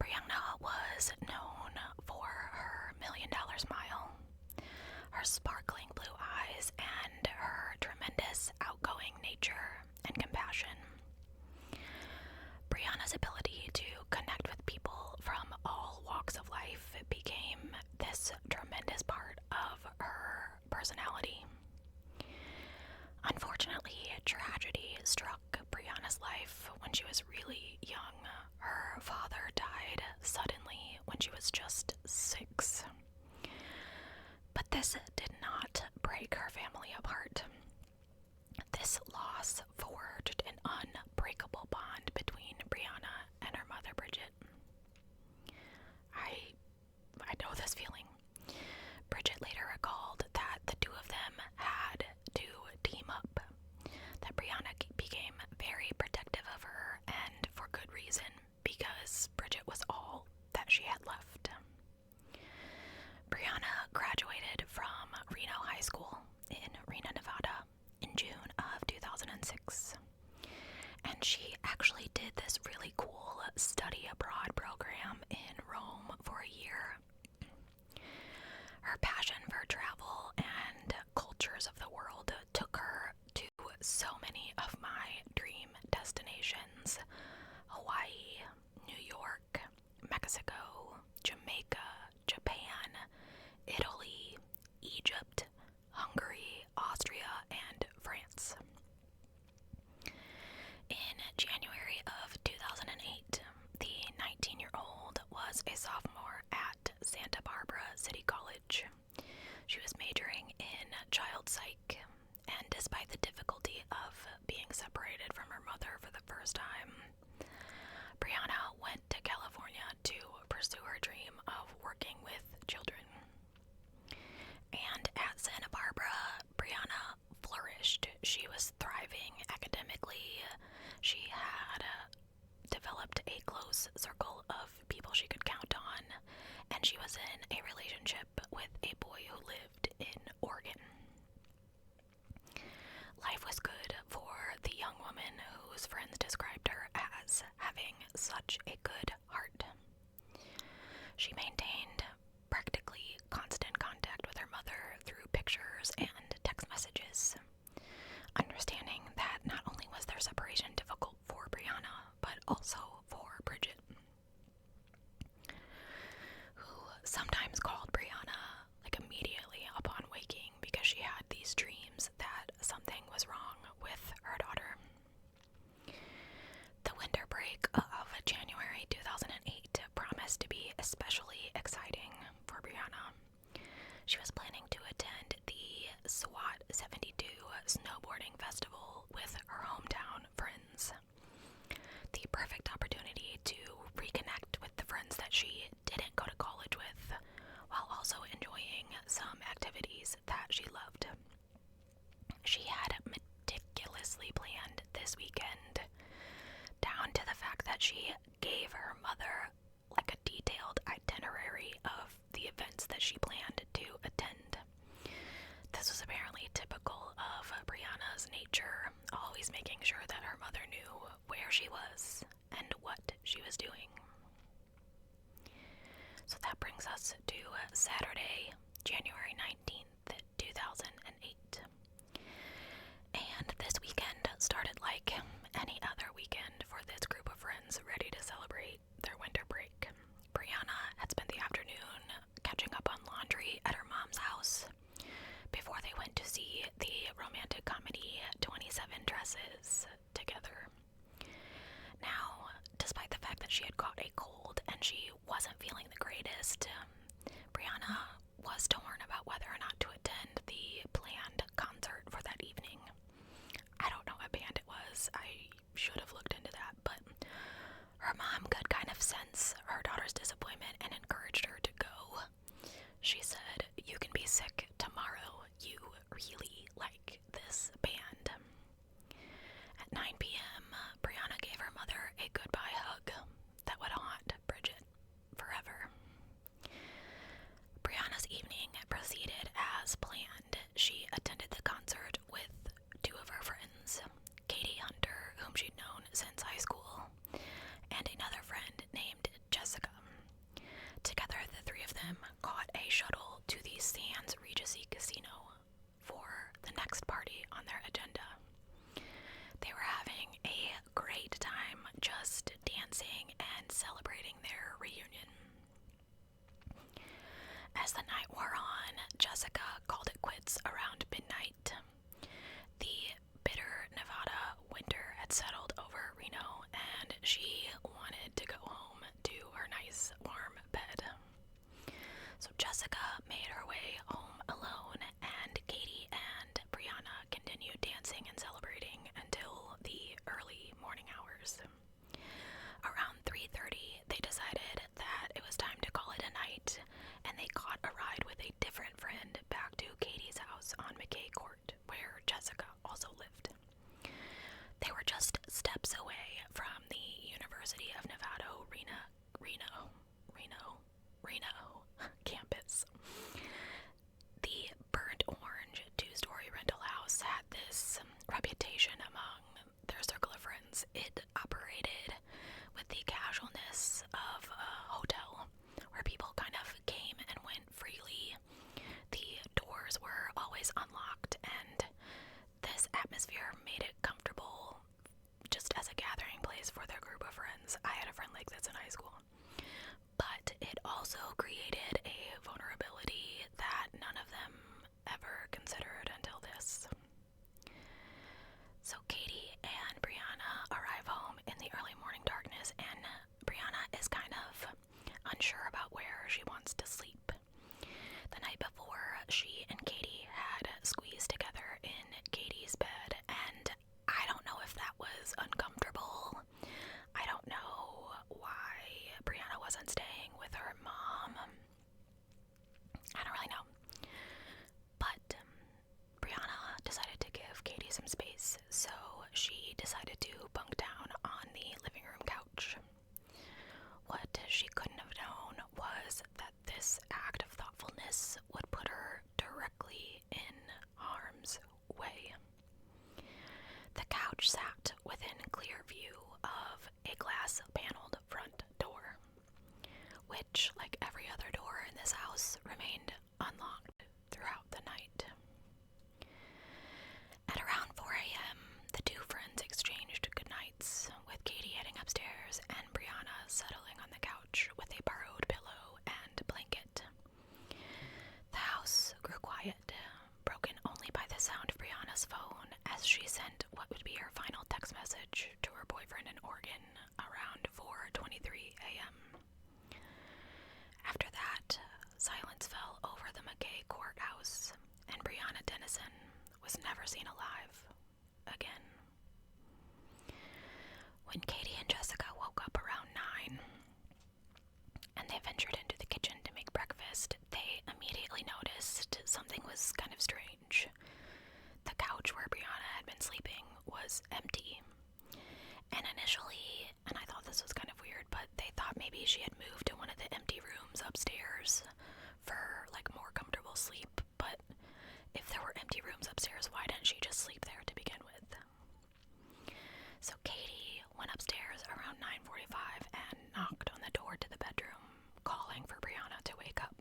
Brianna was known for her $1,000,000 smile, her sparkling blue eyes, and her tremendous outgoing nature and compassion. Brianna's ability to connect with people from all walks of life became this tremendous part of her personality. Unfortunately, tragedy struck Brianna's life when she was really young. Her father died suddenly when she was just 6. But this did not break her family apart. This loss forged an unbreakable bond between Brianna and her mother, Bridget. I know this feeling. Bridget later recalled that the two of them had to team up, that Brianna became very protective of her, and for good reason, because Bridget was all that she had left. Brianna graduated from Reno High School in Reno, Nevada in June of 2006. And she actually did this really cool study abroad program in Rome for a year. Her passion for travel and cultures of the world took her to so many of my dream destinations: Hawaii, New York, Mexico, Jamaica, Japan, Italy, Egypt, Hungary, Austria, and France. In January of 2008, the 19-year-old was a sophomore at Santa Barbara City College. She was majoring in child psych, and despite the difficulty of being separated from her mother for the first time, Brianna went to California to pursue her dream of working with children. And at Santa Barbara, Brianna flourished. She was thriving academically. She had developed a close circle of people she could count on, and she was in a relationship with a boy who lived in Oregon. Life was good for the young woman whose friends described her as having such a good heart. She maintained practically constant contact with her mother through pictures and text messages, understanding that not only was their separation difficult for Brianna, but also for Bridget, who sometimes called Brianna immediately upon waking because she had these dreams that something was wrong with her daughter. The winter break of January 2008 promised to be especially exciting for Brianna. She was planning to attend the SWAT 72 snowboarding festival with her hometown friends. The perfect opportunity to reconnect with the friends that she didn't go to college with, while also enjoying some activities that she loved. She had meticulously planned this weekend, down to the fact that she gave her mother a detailed itinerary of the events that she planned to attend. This was apparently typical of Brianna's nature, always making sure that her mother knew where she was and what she was doing. So that brings us to Saturday, January 19th, 2008. And this weekend started like any other weekend for this group of friends ready to celebrate their winter break. Brianna had spent the afternoon catching up on laundry at her mom's house before they went to see the romantic comedy 27 Dresses together. Now, despite the fact that she had caught a cold and she wasn't feeling the greatest, Brianna was torn about whether or not to attend the planned concert for that evening. I don't know what band it was. I should have looked into that, but her mom could kind of sense her daughter's disappointment and encouraged her to go. She said, "You can be sick tomorrow. You really like this band." At 9 p.m., Brianna gave her mother a goodbye hug that would haunt Bridget forever. Brianna's evening proceeded as planned. She attended the concert They were just steps away from the University of Nevada, Reno campus. The burnt orange two-story rental house had this reputation among their circle of friends. It operated with the casualness of a hotel where people kind of came and went freely. The doors were always unlocked, and this atmosphere made it comfortable just as a gathering place for their group of friends. I had a friend like this in high school. But it also created a vulnerability that none of them ever considered until this. So Katie and Briana arrive home in the early morning darkness, and Briana is kind of unsure about where she wants to sleep. The night before, she and Katie had squeezed together in Katie's bed, and I don't know if that was uncomfortable. I don't know why Briana wasn't staying with her mom. I don't really know. But Briana decided to give Katie some space, so she decided to bunk down on the living room couch. What she couldn't have known was that this act of thoughtfulness would put her directly in harm's way. The couch sat within clear view of a glass-paneled front door, which, like every other door in this house, remained unlocked throughout the night. At around 4 a.m., the two friends exchanged goodnights, with Katie heading upstairs and Briana settling on the couch with a borrowed pillow and blanket. The house grew quiet, broken only by the sound of Briana's phone as she sent what would be her final text message to her boyfriend in Oregon around 4:23 a.m. After that, silence fell over the McKay courthouse, and Briana Denison was never seen alive again. When Katie and Jessica woke up around 9 and they ventured into the kitchen to make breakfast, they immediately noticed something was kind of strange. The couch where Briana had been sleeping was empty. And initially, and I thought this was kind of weird, but they thought maybe she had moved to one of the empty rooms upstairs for like more comfortable sleep. But if there were empty rooms upstairs, why didn't she just sleep there to begin with? So Katie went upstairs around 9:45 and knocked on the door to the bedroom, calling for Briana to wake up.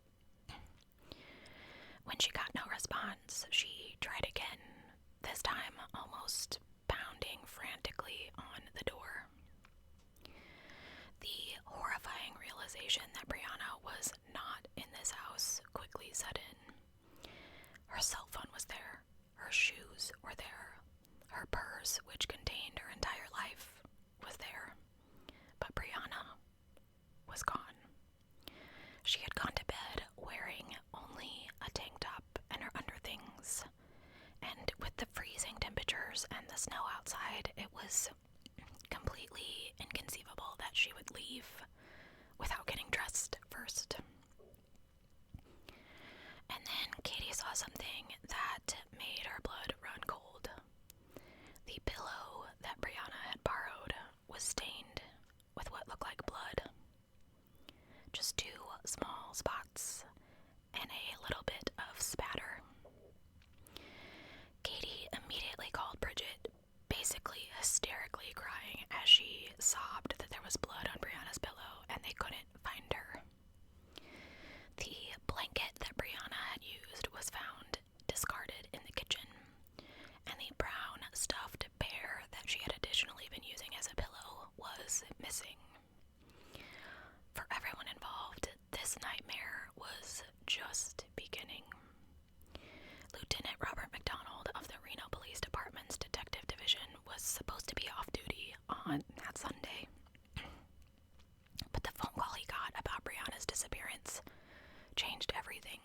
When she got no response, she tried again, this time almost pounding frantically on the door. The horrifying realization that Briana was not in this house quickly set in. Her cell phone was there, her shoes were there, her purse, which contained her entire life, was there, but Briana was gone. She had gone to bed wearing only a tank top and her underthings, and with the freezing temperatures and the snow outside, it was completely inconceivable that she would leave without getting dressed first. And then Katie saw something that made her blood run cold. The pillow that Briana had borrowed was stained with what looked like blood. Just 2 small spots and a little bit of spatter. Katie immediately called Bridget, basically hysterically crying as she sobbed that there was blood on Briana's pillow and they couldn't find her. The blanket that Briana had used was found discarded in the kitchen, and the brown stuffed bear that she had additionally been using as a pillow was missing. For everyone involved, this nightmare was just beginning. Lieutenant Robert McDonald of the Reno Police Department's Detective Division was supposed to be off duty on that Sunday. But the phone call he got about Briana's disappearance changed everything.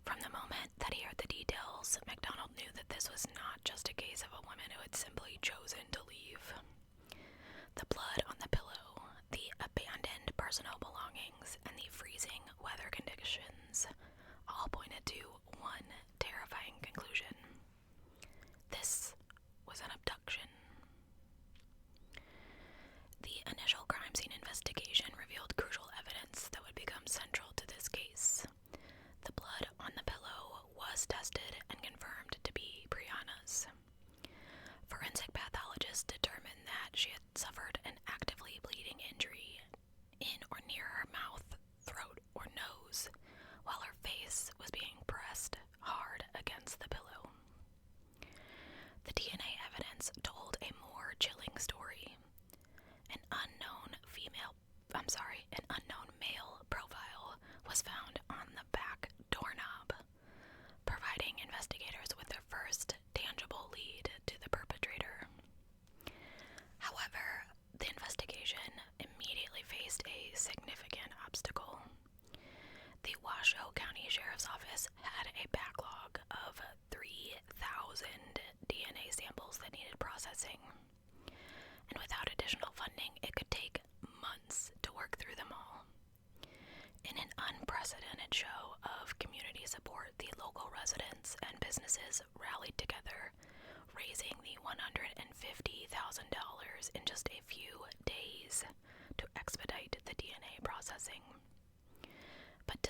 From the moment that he heard the details, McDonald knew that this was not just a case of a woman who had simply chosen to leave. The blood on the pillow, the abandoned personal belongings, and the freezing weather conditions all pointed to one terrifying conclusion. This was an abduction.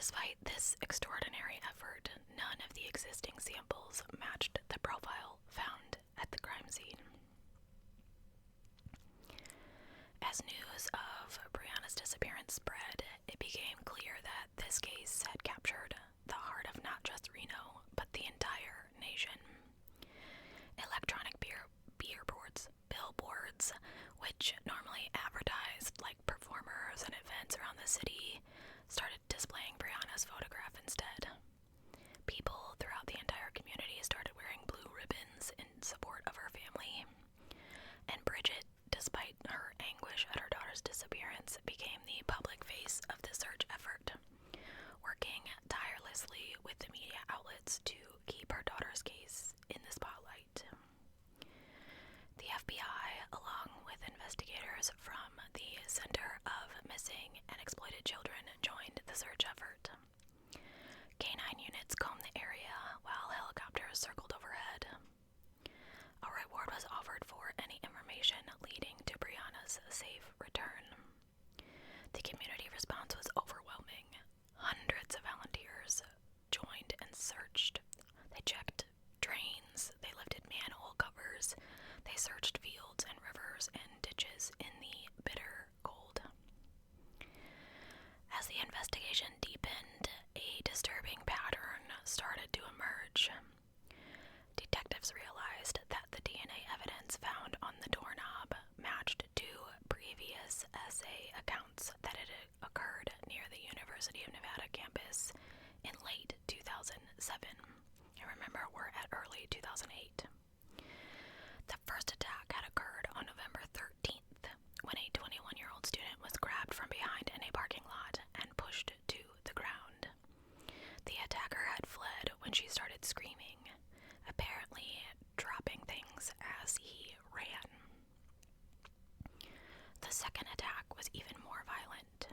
Despite this extraordinary effort, none of the existing samples matched the profile found at the crime scene. As news of Brianna's disappearance spread, it became clear that this case had captured the heart of not just Reno, but the entire nation. Electronic billboards, which normally advertised like performers and events around the city, started displaying Brianna's photograph instead. People throughout the entire community started wearing blue ribbons in support of her family, and Bridget, despite her anguish at her daughter's disappearance, became the public face of the search effort, working tirelessly with the media outlets to keep her daughter's case in the spotlight. The FBI, along with investigators from the Center of Missing and Exploited Children, joined the search effort. Canine units combed the area while helicopters circled overhead. A reward was offered for any information leading to Brianna's safe return. The community response was overwhelming. Hundreds of volunteers joined and searched. They checked drains, they lifted manhole covers, they searched fields and rivers and ditches in the bitter cold. As the investigation deepened, a disturbing pattern started to emerge. Detectives realized that the DNA evidence found on the doorknob matched two previous essay accounts that had occurred near the University of Nevada campus in late 2007. And remember, we're at early 2008. The first attack had occurred on November 13th, when a 21-year-old student was grabbed from behind in a parking lot and pushed to the ground. The attacker had fled when she started screaming, apparently dropping things as he ran. The second attack was even more violent.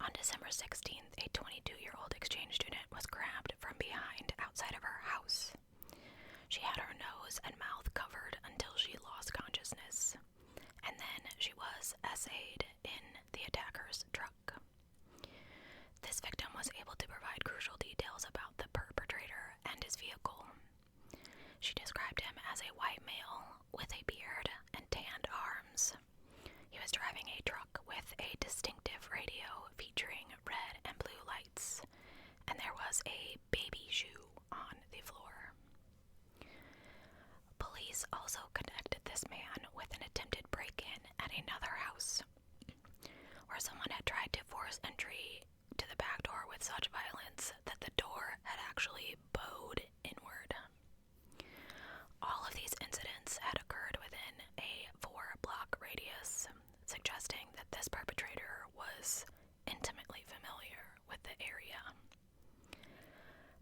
On December 16th, a 22-year-old exchange student was grabbed from behind outside of her house. She had her nose and mouth covered until she lost consciousness, and then she was essayed in the attacker's truck. This victim was able to provide crucial details about the perpetrator and his vehicle. She described him as a white male with a beard and tanned arms. He was driving a truck with a distinctive radio featuring red and blue lights, and there was a baby shoe on the floor. Police also connected this man with an attempted break-in at another house, where someone had tried to force entry to the back door with such violence that the door had actually bowed inward. All of these incidents had occurred within a 4-block radius, suggesting that this perpetrator was intimately familiar with the area.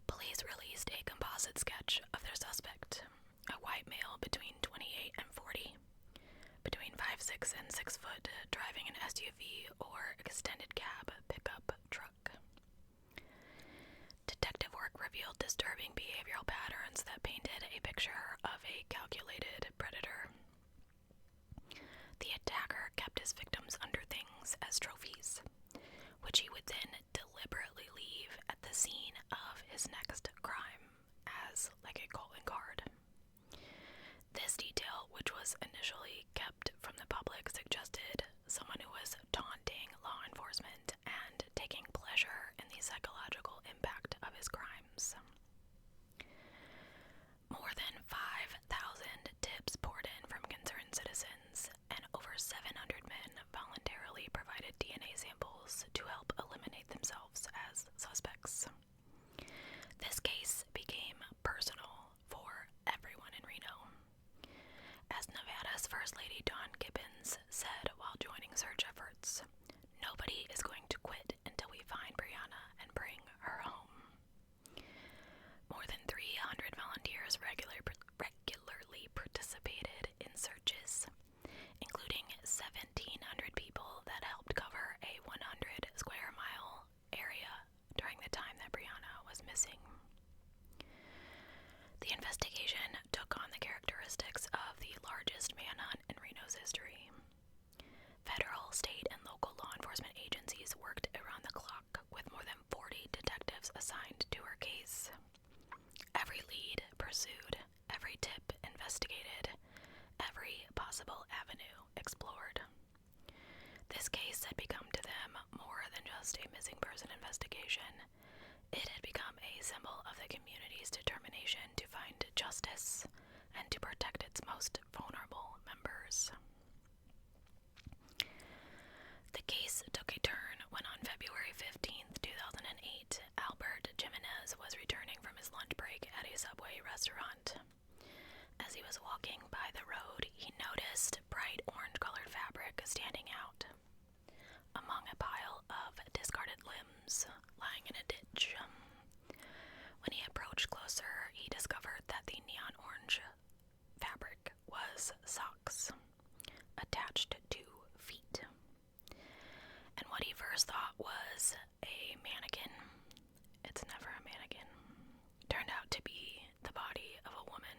Police released a composite sketch of their suspect, a white male between 28 and 40, between 5'6" and 6 foot, driving an SUV or extended cab pickup truck. Detective work revealed disturbing behavioral patterns that painted a picture of a calculated predator. The attacker kept his victims under things as trophies, which he would then deliberately leave at the scene of his next crime as like a calling card. This detail, which was initially kept from the public, suggested someone who was taunting law enforcement and taking pleasure in the psychological impact of his crimes. More than 5,000 tips poured in investigated, every possible avenue explored. This case had become to them more than just a missing person investigation. It had become a symbol of the community's determination to find justice and to protect its most vulnerable members. The case took a turn when on February 15th, 2008, Albert Jimenez was returning from his lunch break at a Subway restaurant. As he was walking by the road, he noticed bright orange-colored fabric standing out among a pile of discarded limbs lying in a ditch. When he approached closer, he discovered that the neon orange fabric was socks attached to feet. And what he first thought was a mannequin, it's never a mannequin, turned out to be the body of a woman.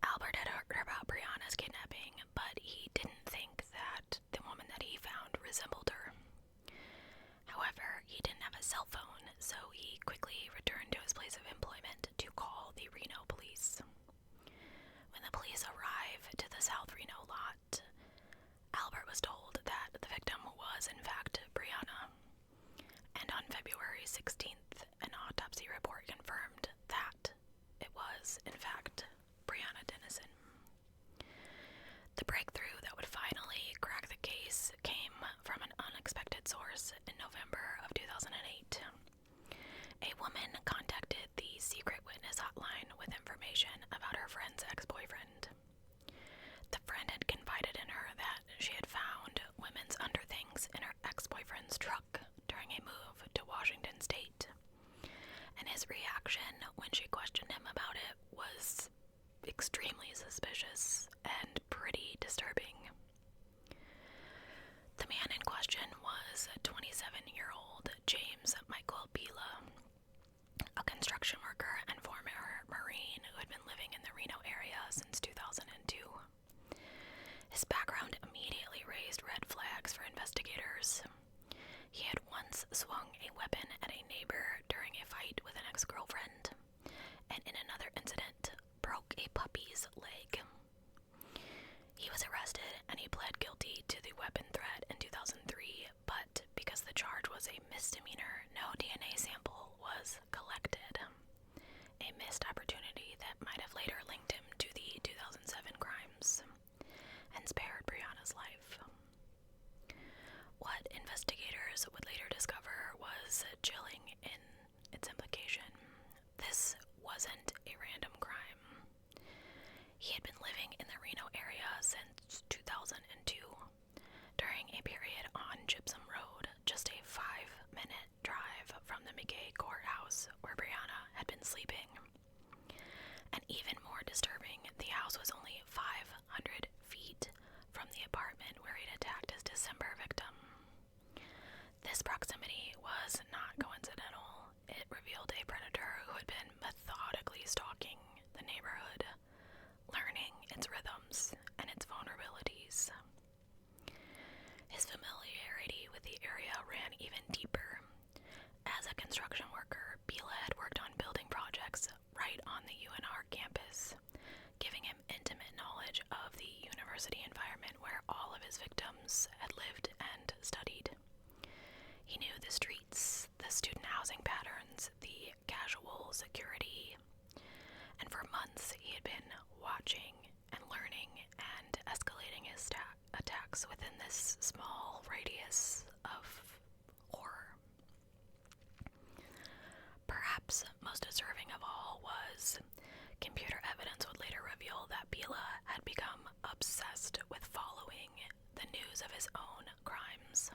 Albert had heard about Brianna's kidnapping, but he didn't think that the woman that he found resembled her. However, he didn't have a cell phone, so he quickly returned to his place of employment to call the Reno police. When the police arrived to the South Reno lot, Albert was told that the victim was in fact Brianna, and on February 16th, an autopsy report confirmed that it was in fact Brianna Denison. The breakthrough that would finally crack the case came from an unexpected source in November of 2008. A woman contacted the secret witness hotline with information about her friend's ex-boyfriend. The friend had confided in her that she had found women's underthings in her ex-boyfriend's truck during a move to Washington State, and his reaction when she questioned him about it was extremely suspicious and pretty disturbing. The man in question was 27-year-old James Michael Bila, a construction worker and former Marine who had been living in the Reno area since 2002. His background immediately raised red flags for investigators. He had once swung a weapon at a neighbor during a fight with an ex-girlfriend, and in another incident, broke a puppy's leg. He was arrested and he pled guilty to the weapon threat in 2003, but because the charge was a misdemeanor, no DNA sample was collected. A missed opportunity that might have later linked him to the 2007 crimes and spared Brianna's life. What investigators would later discover was chilling in its implication. This wasn't a random crime. He had been living in the Reno area since 2002, during a period on Gypsum Road, just a 5-minute drive from the McKay courthouse where Brianna had been sleeping. And even more disturbing, the house was only 500 feet from the apartment where he'd attacked his December victim. This proximity was not coincidental. It revealed a predator who had been methodically stalking the neighborhood, learning its rhythms and its vulnerabilities. His familiarity with the area ran even deeper. As a construction worker, Bila had worked on building projects right on the UNR campus, giving him intimate knowledge of the university environment where all of his victims had lived and studied. He knew the streets, the student housing patterns, the casual security, and for months he had been watching and learning and escalating his attacks within this small radius of horror. Perhaps most deserving of all was computer evidence would later reveal that Bila had become obsessed with following the news of his own crimes.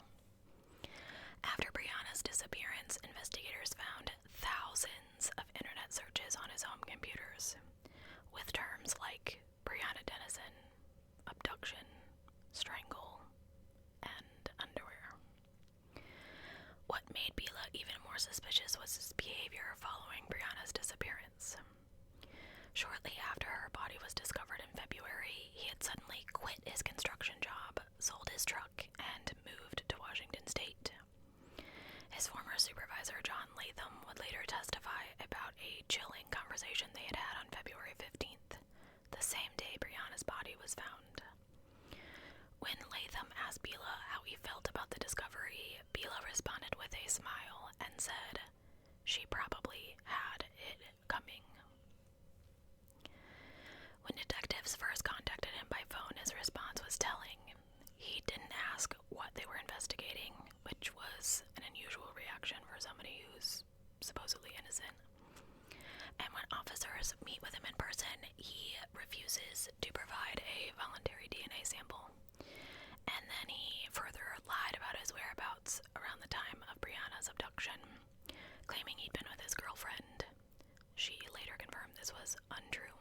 After Brianna's disappearance, investigators found thousands of internet searches on his home computers, with terms like Brianna Denison, abduction, strangle, and underwear. What made Bila even more suspicious was his behavior following Brianna's disappearance. Shortly after her body was discovered in Brianna's body was found. When Latham asked Bila how he felt about the discovery, Bila responded with a smile and said she probably had it coming. When detectives first contacted him by phone, his response was telling. He didn't ask what they were investigating, which was an unusual reaction for somebody who's supposedly innocent. And when officers meet with him in person, he refuses to provide a voluntary DNA sample. And then he further lied about his whereabouts around the time of Brianna's abduction, claiming he'd been with his girlfriend. She later confirmed this was untrue.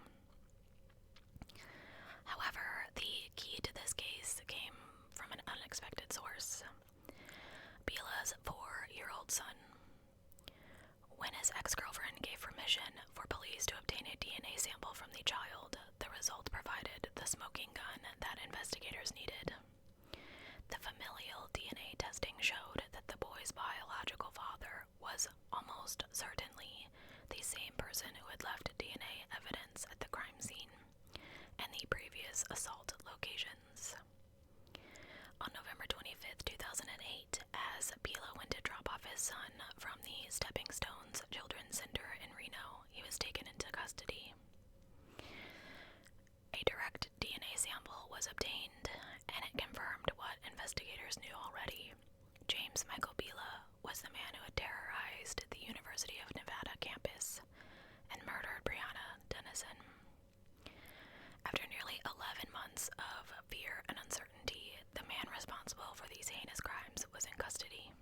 However, the key to this case came from an unexpected source. Bila's 4-year-old son. When his ex-girlfriend gave permission for police to obtain a DNA sample from the child, the result provided the smoking gun that investigators needed. The familial DNA testing showed that the boy's biological father was almost certainly the same person who had left DNA evidence at the crime scene and the previous assault locations. On November 25th, 2008, as Bila went to drop off his son from the Stepping Stones Children's Center in Reno, he was taken into custody. A direct DNA sample was obtained, and it confirmed what investigators knew already. James Michael Bila was the man who had terrorized the University of Nevada campus and murdered Brianna Denison. After nearly 11 months of fear and uncertainty, the man responsible for these heinous crimes was in custody.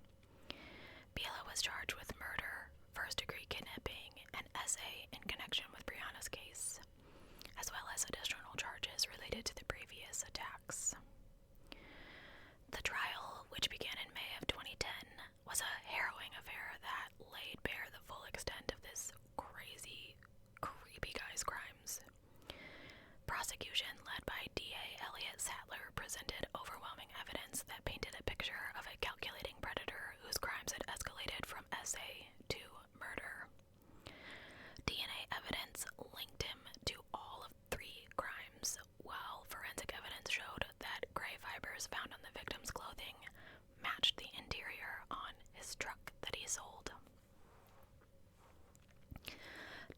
Bila was charged with murder, first-degree kidnapping, and SA in connection with Brianna's case, as well as additional charges related to the previous attacks. The trial, which began in May of 2010, was a harrowing affair that laid bare the full extent of this crazy, creepy guy's crimes. Prosecution, led by DA Elliot Sattler, presented overwhelming evidence that painted a picture of a calculating predator whose crimes had escalated from SA to murder. DNA evidence linked him to all of 3 crimes, while forensic evidence showed that gray fibers found on the victim's clothing matched the interior on his truck that he sold.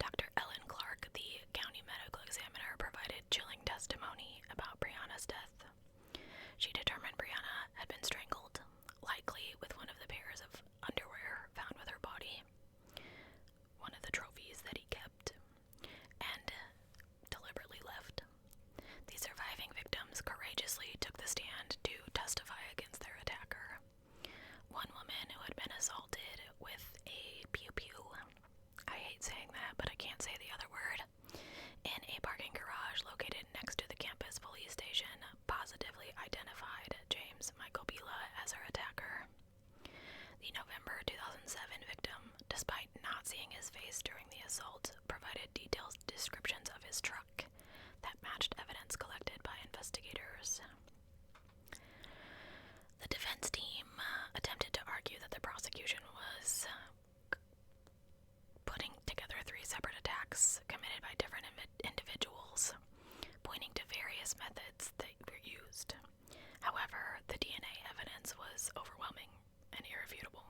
Dr. Ellen Clark, the county medical examiner, provided chilling testimony about Brianna's death. She determined Brianna had been strangled, likely with one of the pairs of underwear found with her body, one of the trophies that he kept, and deliberately left. The surviving victims courageously took the stand to testify against their attacker. One woman who had been assaulted with a pew-pew, I hate saying that, but I can't say the other word, in a parking garage located next to the campus police station, positively identified James Michael Bila as her attacker. The November 2007 victim, despite not seeing his face during the assault, provided detailed descriptions of his truck that matched evidence collected by investigators. The defense team attempted to argue that the prosecution was putting together 3 separate attacks committed by different individuals, pointing to various methods that were used. However, the DNA evidence was overwhelming and irrefutable.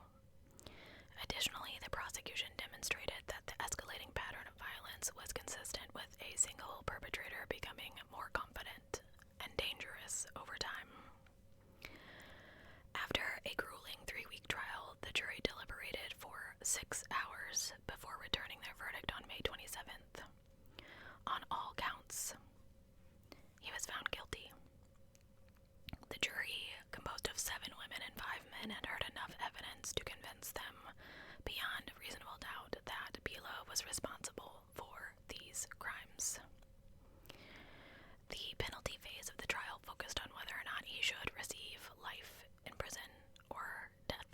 Additionally, the prosecution demonstrated that the escalating pattern of violence was consistent with a single perpetrator becoming more confident and dangerous over time. After a grueling 3-week trial, the jury deliberated for 6 hours before returning their verdict on May 27th. On all counts, he was found guilty. The jury, composed of 7 women and 5 men, had heard enough evidence to convince them beyond reasonable doubt that Bila was responsible for these crimes. The penalty phase of the trial focused on whether or not he should receive life in prison or death.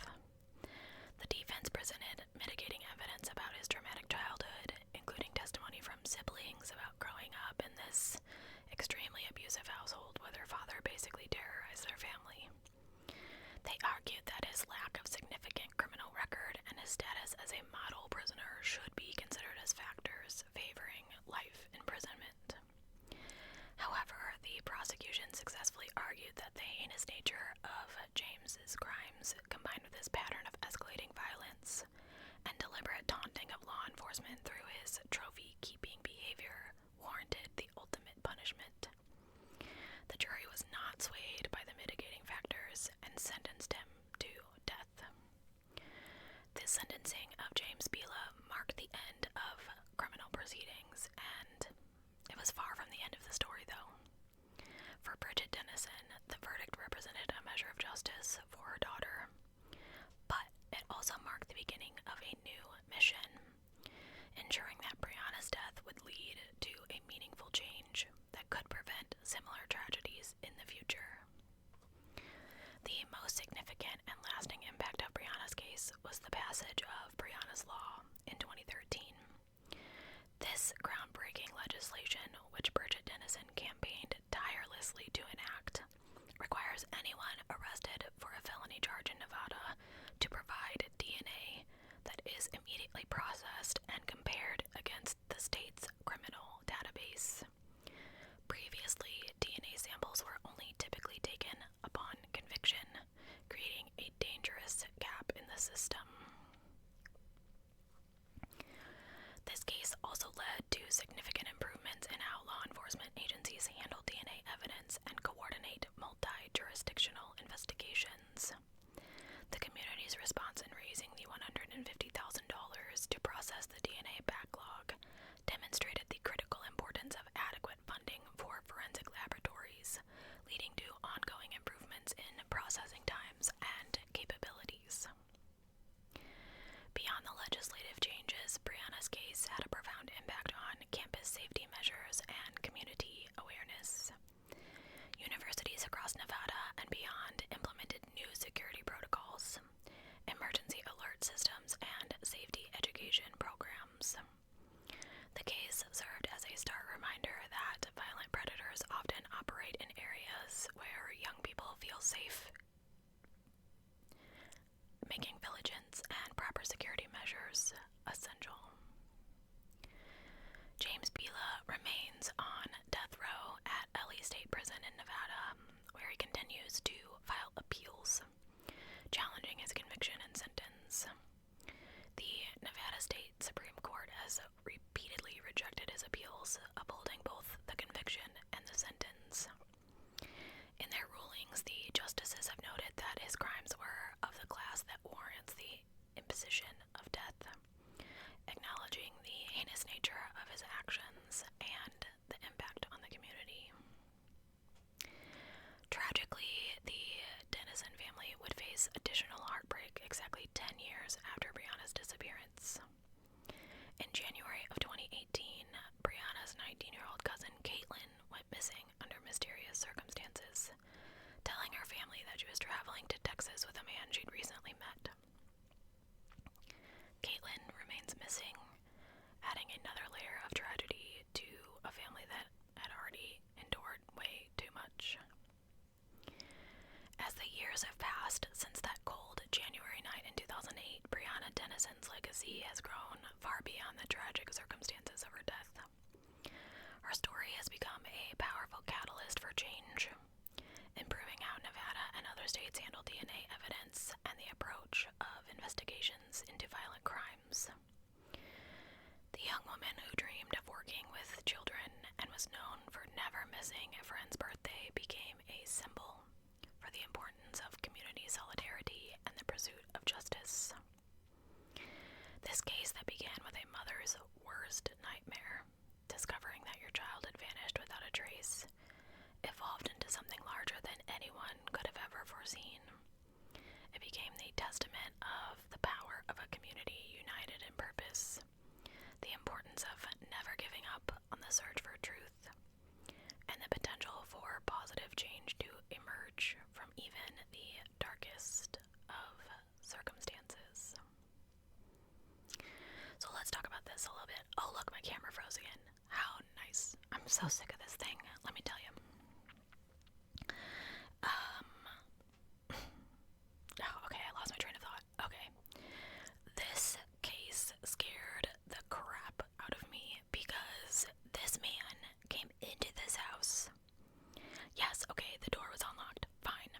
The defense presented mitigating evidence about his traumatic childhood, including testimony from siblings about growing up in this extremely abusive household where their father basically terrorized their family. They argued that his lack of significant criminal record and his status as a model prisoner should be considered as heinous nature of James's crimes, combined with his pattern of escalating violence and deliberate taunting of law enforcement through his trophy-keeping behavior, warranted the ultimate punishment. The jury was not swayed by the mitigating factors and sentenced him to death. The sentencing of James Bila marked the end of criminal proceedings, and it was far from the end of the story, though. For Bridget Denison, the verdict represented a measure of justice for her daughter, but it also marked the beginning of a new mission, ensuring that Brianna's death would lead to a meaningful change that could prevent similar tragedies in the future. The most significant and lasting impact of Brianna's case was the passage of Brianna's Law in 2013. This groundbreaking legislation, which Bridget Denison campaigned tirelessly to enact, requires anyone arrested for a felony charge in Nevada to provide DNA that is immediately processed and compared against the state's criminal database. Previously, DNA samples were only typically taken upon conviction, creating a dangerous gap in the system. This case also led to significant improvements in how law enforcement agencies handle DNA evidence and coordinate multi-jurisdictional investigations. The community's response in raising the $150,000 to process the DNA backlog demonstrated the critical importance of adequate funding for forensic laboratories, leading to ongoing improvements in processing times and capabilities. Beyond the legislative changes, Brianna's case had a profound impact on campus safety measures and community awareness. Universities across Nevada and beyond implemented new security protocols, emergency alert systems, and safety education programs. The case served as a stark reminder that violent predators often operate in areas where young people feel safe, making vigilance and proper security measures essential. James Bila remains on death row at Ellie State Prison in Nevada, where he continues to file appeals, challenging his conviction and sentence. The Nevada State Supreme Court has repeatedly rejected his appeals, upholding both the conviction and the sentence. In their rulings, the justices have noted that his crimes were of the class that warrants the imposition of death, acknowledging the heinous nature of his actions and the impact on the community. Tragically, the Denison family would face additional heartbreak exactly 10 years after Brianna's disappearance. In January of 2018, Brianna's 19-year-old cousin Caitlin went missing under mysterious circumstances, telling her family that she was traveling to Texas with a man she'd recently met. Caitlin remains missing, adding another layer of tragedy to a family that had already endured way too much. As the years have passed since that cold January night in 2008, Brianna Denison's legacy has grown far beyond the tragic circumstances of her death. Her story has become a powerful catalyst for change, improving how Nevada and other states handle DNA evidence and the approach of investigations into violent crimes. The young woman who dreamed of working with children and was known for never missing a friend's birthday became a symbol for the importance of community solidarity and the pursuit of justice. This case that began with a mother's worst nightmare, discovering that your child had vanished without a trace, evolved into something larger than anyone could have ever foreseen. It became the testament of the power of a community united in purpose, the importance of never giving up on the search for truth, and the potential for positive change to emerge from even the darkest of circumstances. So let's talk about this a little bit. Oh look, my camera froze again. How nice. I'm so sick of this thing, let me tell you. Okay, I lost my train of thought. Okay. This case scared the crap out of me because this man came into this house. Yes, okay, the door was unlocked. Fine.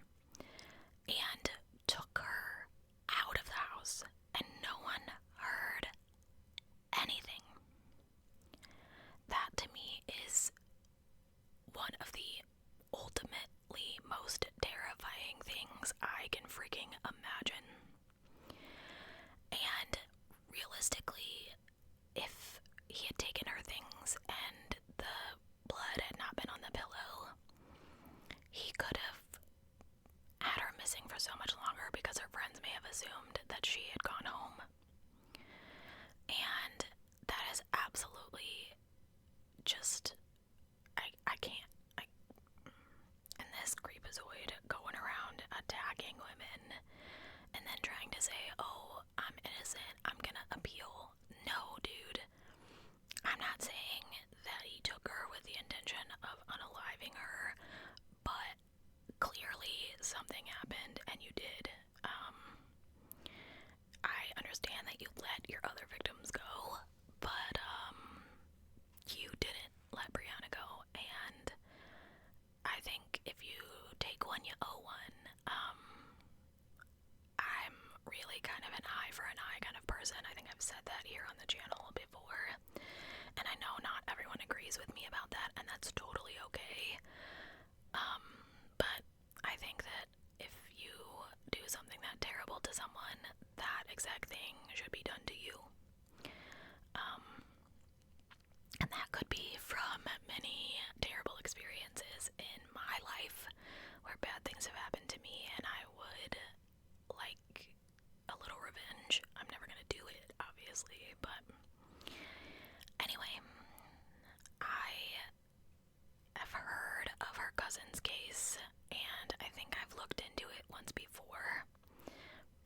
trying to say, oh, I'm innocent, I'm gonna appeal. No, dude. I'm not saying that he took her with the intention of unaliving her, but clearly something happened and you did. I understand that you let your other victims go, but you didn't let Brianna go, and I think if you take one, you owe one. I'm really kind of an eye for an eye kind of person. I think I've said that here on the channel before, and I know not everyone agrees with me about that, and that's totally okay. But I think that if you do something that terrible to someone, that exact thing should be done to you. And that could be from many terrible experiences in my life where bad things have happened to me and I would like a little revenge. I'm never gonna do it, obviously, but anyway, I have heard of her cousin's case and I think I've looked into it once before,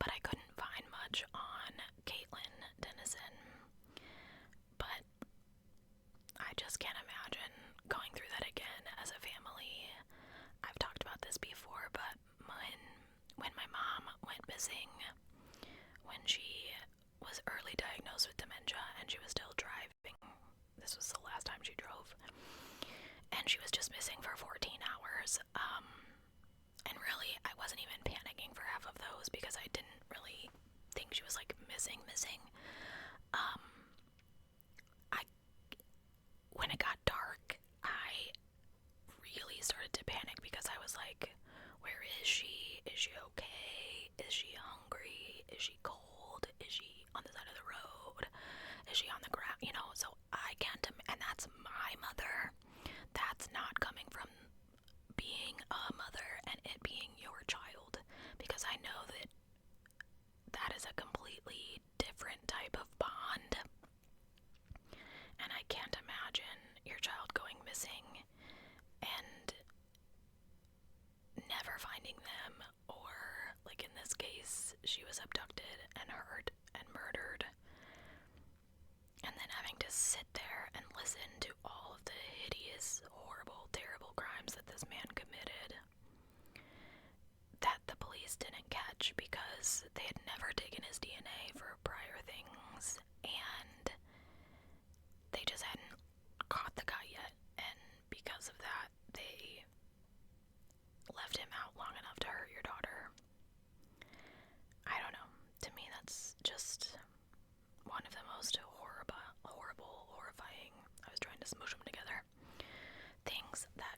but I couldn't find much on Caitlin Denison. But I just can't imagine going through that again as a family. I've talked about this before, but when my mom went missing, when she was early diagnosed with dementia and she was still driving, this was the last time she drove, and she was just missing for 14 hours. And really, I wasn't even panicking for half of those because I didn't really think she was like missing. When it got dark, I really started to panic because I was like, where is she? Is she okay? Is she hungry? Is she cold? Is she on the side of the road? Is she on the ground? You know, so I can't, and that's my mother. That's not coming from being a mother and it being your child, because I know that that is a completely different type of bond. And I can't imagine your child going missing and never finding them, or, like in this case, she was abducted and hurt and murdered, and then having to sit there and listen to all of the hideous, horrible, terrible crimes that this man committed that the police didn't catch because they had never taken his DNA for prior things, and they just hadn't caught the guy yet, and because of that, they left him out long enough to hurt your daughter. I don't know. To me, that's just one of the most horrible, horrifying, I was trying to smoosh them together, things that